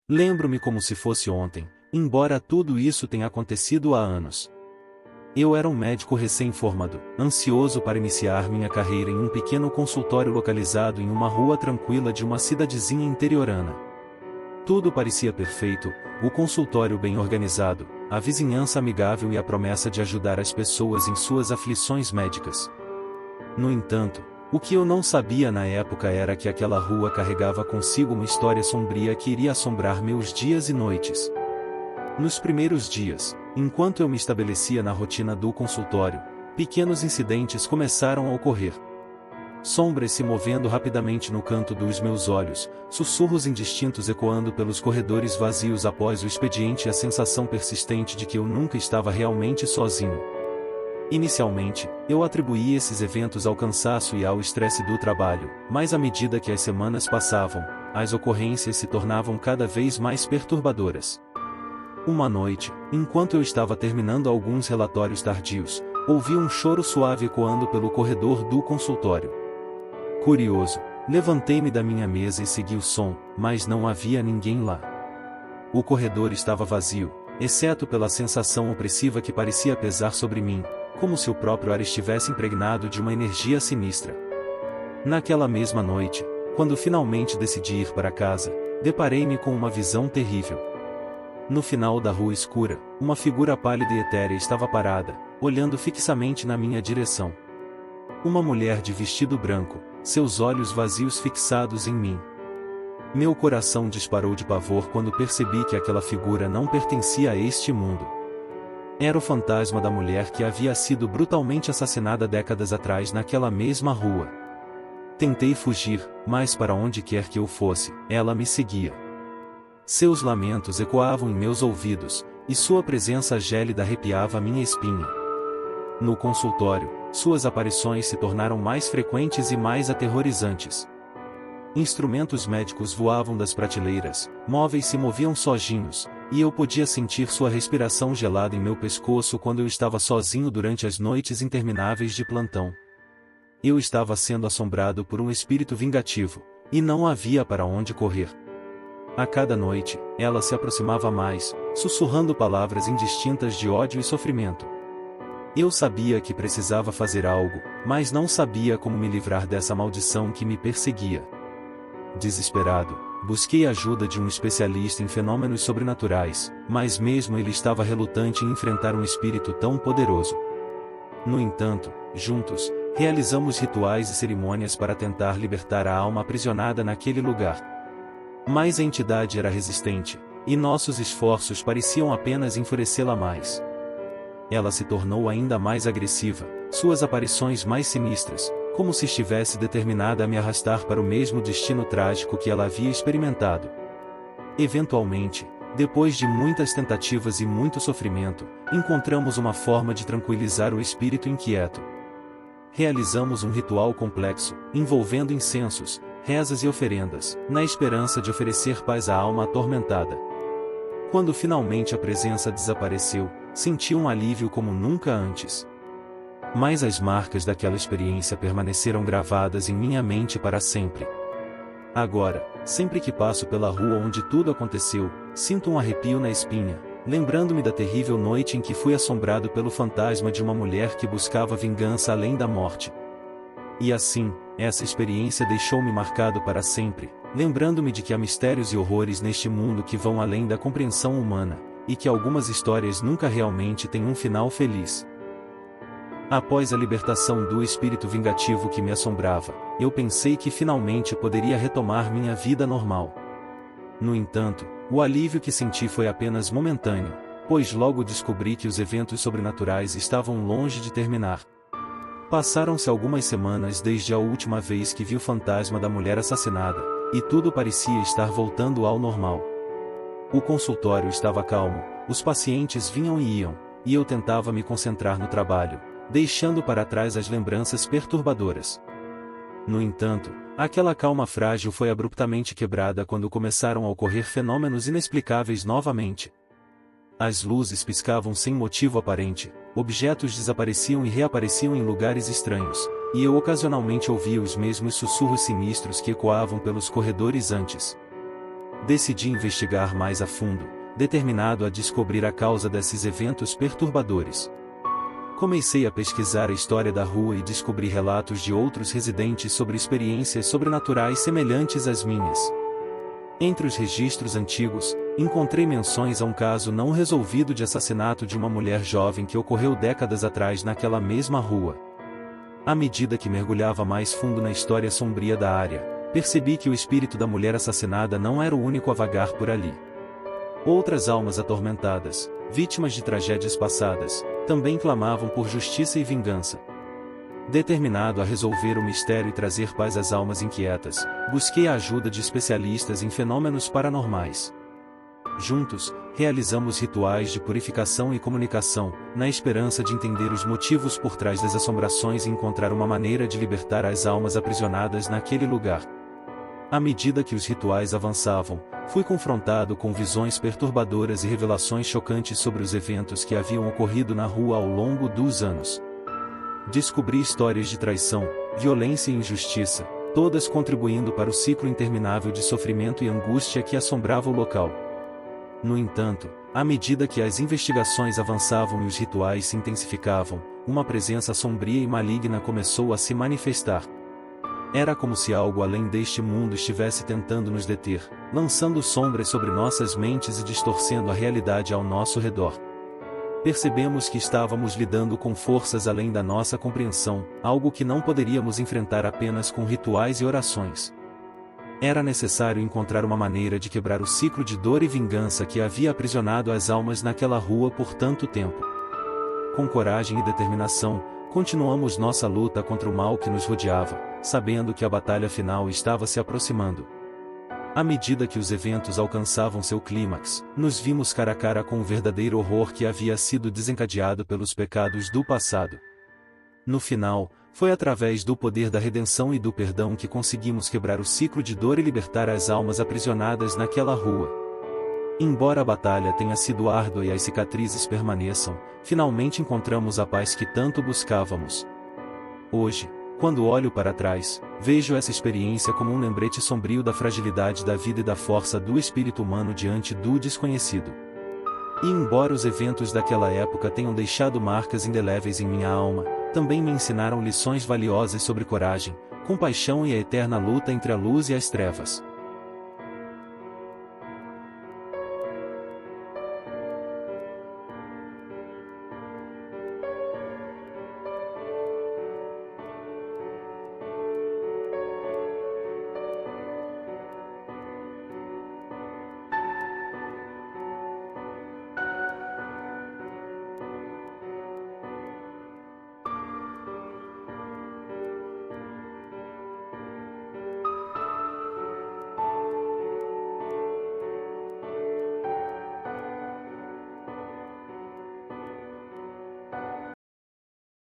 Lembro-me como se fosse ontem, embora tudo isso tenha acontecido há anos. Eu era um médico recém-formado, ansioso para iniciar minha carreira em um pequeno consultório localizado em uma rua tranquila de uma cidadezinha interiorana. Tudo parecia perfeito, o consultório bem organizado, a vizinhança amigável e a promessa de ajudar as pessoas em suas aflições médicas. No entanto, o que eu não sabia na época era que aquela rua carregava consigo uma história sombria que iria assombrar meus dias e noites. Nos primeiros dias, enquanto eu me estabelecia na rotina do consultório, pequenos incidentes começaram a ocorrer. Sombras se movendo rapidamente no canto dos meus olhos, sussurros indistintos ecoando pelos corredores vazios após o expediente e a sensação persistente de que eu nunca estava realmente sozinho. Inicialmente, eu atribuí esses eventos ao cansaço e ao estresse do trabalho, mas à medida que as semanas passavam, as ocorrências se tornavam cada vez mais perturbadoras. Uma noite, enquanto eu estava terminando alguns relatórios tardios, ouvi um choro suave ecoando pelo corredor do consultório. Curioso, levantei-me da minha mesa e segui o som, mas não havia ninguém lá. O corredor estava vazio, exceto pela sensação opressiva que parecia pesar sobre mim, como se o próprio ar estivesse impregnado de uma energia sinistra. Naquela mesma noite, quando finalmente decidi ir para casa, deparei-me com uma visão terrível. No final da rua escura, uma figura pálida e etérea estava parada, olhando fixamente na minha direção. Uma mulher de vestido branco, seus olhos vazios fixados em mim. Meu coração disparou de pavor quando percebi que aquela figura não pertencia a este mundo. Era o fantasma da mulher que havia sido brutalmente assassinada décadas atrás naquela mesma rua. Tentei fugir, mas para onde quer que eu fosse, ela me seguia. Seus lamentos ecoavam em meus ouvidos, e sua presença gélida arrepiava minha espinha. No consultório, suas aparições se tornaram mais frequentes e mais aterrorizantes. Instrumentos médicos voavam das prateleiras, móveis se moviam sozinhos, e eu podia sentir sua respiração gelada em meu pescoço quando eu estava sozinho durante as noites intermináveis de plantão. Eu estava sendo assombrado por um espírito vingativo, e não havia para onde correr. A cada noite, ela se aproximava mais, sussurrando palavras indistintas de ódio e sofrimento. Eu sabia que precisava fazer algo, mas não sabia como me livrar dessa maldição que me perseguia. Desesperado, busquei a ajuda de um especialista em fenômenos sobrenaturais, mas mesmo ele estava relutante em enfrentar um espírito tão poderoso. No entanto, juntos, realizamos rituais e cerimônias para tentar libertar a alma aprisionada naquele lugar. Mas a entidade era resistente, e nossos esforços pareciam apenas enfurecê-la mais. Ela se tornou ainda mais agressiva, suas aparições mais sinistras, como se estivesse determinada a me arrastar para o mesmo destino trágico que ela havia experimentado. Eventualmente, depois de muitas tentativas e muito sofrimento, encontramos uma forma de tranquilizar o espírito inquieto. Realizamos um ritual complexo, envolvendo incensos, rezas e oferendas, na esperança de oferecer paz à alma atormentada. Quando finalmente a presença desapareceu, senti um alívio como nunca antes. Mas as marcas daquela experiência permaneceram gravadas em minha mente para sempre. Agora, sempre que passo pela rua onde tudo aconteceu, sinto um arrepio na espinha, lembrando-me da terrível noite em que fui assombrado pelo fantasma de uma mulher que buscava vingança além da morte. E assim, essa experiência deixou-me marcado para sempre, lembrando-me de que há mistérios e horrores neste mundo que vão além da compreensão humana, e que algumas histórias nunca realmente têm um final feliz. Após a libertação do espírito vingativo que me assombrava, eu pensei que finalmente poderia retomar minha vida normal. No entanto, o alívio que senti foi apenas momentâneo, pois logo descobri que os eventos sobrenaturais estavam longe de terminar. Passaram-se algumas semanas desde a última vez que vi o fantasma da mulher assassinada, e tudo parecia estar voltando ao normal. O consultório estava calmo, os pacientes vinham e iam, e eu tentava me concentrar no trabalho, deixando para trás as lembranças perturbadoras. No entanto, aquela calma frágil foi abruptamente quebrada quando começaram a ocorrer fenômenos inexplicáveis novamente. As luzes piscavam sem motivo aparente, objetos desapareciam e reapareciam em lugares estranhos, e eu ocasionalmente ouvia os mesmos sussurros sinistros que ecoavam pelos corredores antes. Decidi investigar mais a fundo, determinado a descobrir a causa desses eventos perturbadores. Comecei a pesquisar a história da rua e descobri relatos de outros residentes sobre experiências sobrenaturais semelhantes às minhas. Entre os registros antigos, encontrei menções a um caso não resolvido de assassinato de uma mulher jovem que ocorreu décadas atrás naquela mesma rua. À medida que mergulhava mais fundo na história sombria da área, percebi que o espírito da mulher assassinada não era o único a vagar por ali. Outras almas atormentadas, vítimas de tragédias passadas, também clamavam por justiça e vingança. Determinado a resolver o mistério e trazer paz às almas inquietas, busquei a ajuda de especialistas em fenômenos paranormais. Juntos, realizamos rituais de purificação e comunicação, na esperança de entender os motivos por trás das assombrações e encontrar uma maneira de libertar as almas aprisionadas naquele lugar. À medida que os rituais avançavam, fui confrontado com visões perturbadoras e revelações chocantes sobre os eventos que haviam ocorrido na rua ao longo dos anos. Descobri histórias de traição, violência e injustiça, todas contribuindo para o ciclo interminável de sofrimento e angústia que assombrava o local. No entanto, à medida que as investigações avançavam e os rituais se intensificavam, uma presença sombria e maligna começou a se manifestar. Era como se algo além deste mundo estivesse tentando nos deter, lançando sombras sobre nossas mentes e distorcendo a realidade ao nosso redor. Percebemos que estávamos lidando com forças além da nossa compreensão, algo que não poderíamos enfrentar apenas com rituais e orações. Era necessário encontrar uma maneira de quebrar o ciclo de dor e vingança que havia aprisionado as almas naquela rua por tanto tempo. Com coragem e determinação, continuamos nossa luta contra o mal que nos rodeava, sabendo que a batalha final estava se aproximando. À medida que os eventos alcançavam seu clímax, nos vimos cara a cara com o verdadeiro horror que havia sido desencadeado pelos pecados do passado. No final, foi através do poder da redenção e do perdão que conseguimos quebrar o ciclo de dor e libertar as almas aprisionadas naquela rua. Embora a batalha tenha sido árdua e as cicatrizes permaneçam, finalmente encontramos a paz que tanto buscávamos. Hoje, quando olho para trás, vejo essa experiência como um lembrete sombrio da fragilidade da vida e da força do espírito humano diante do desconhecido. E embora os eventos daquela época tenham deixado marcas indeléveis em minha alma, também me ensinaram lições valiosas sobre coragem, compaixão e a eterna luta entre a luz e as trevas.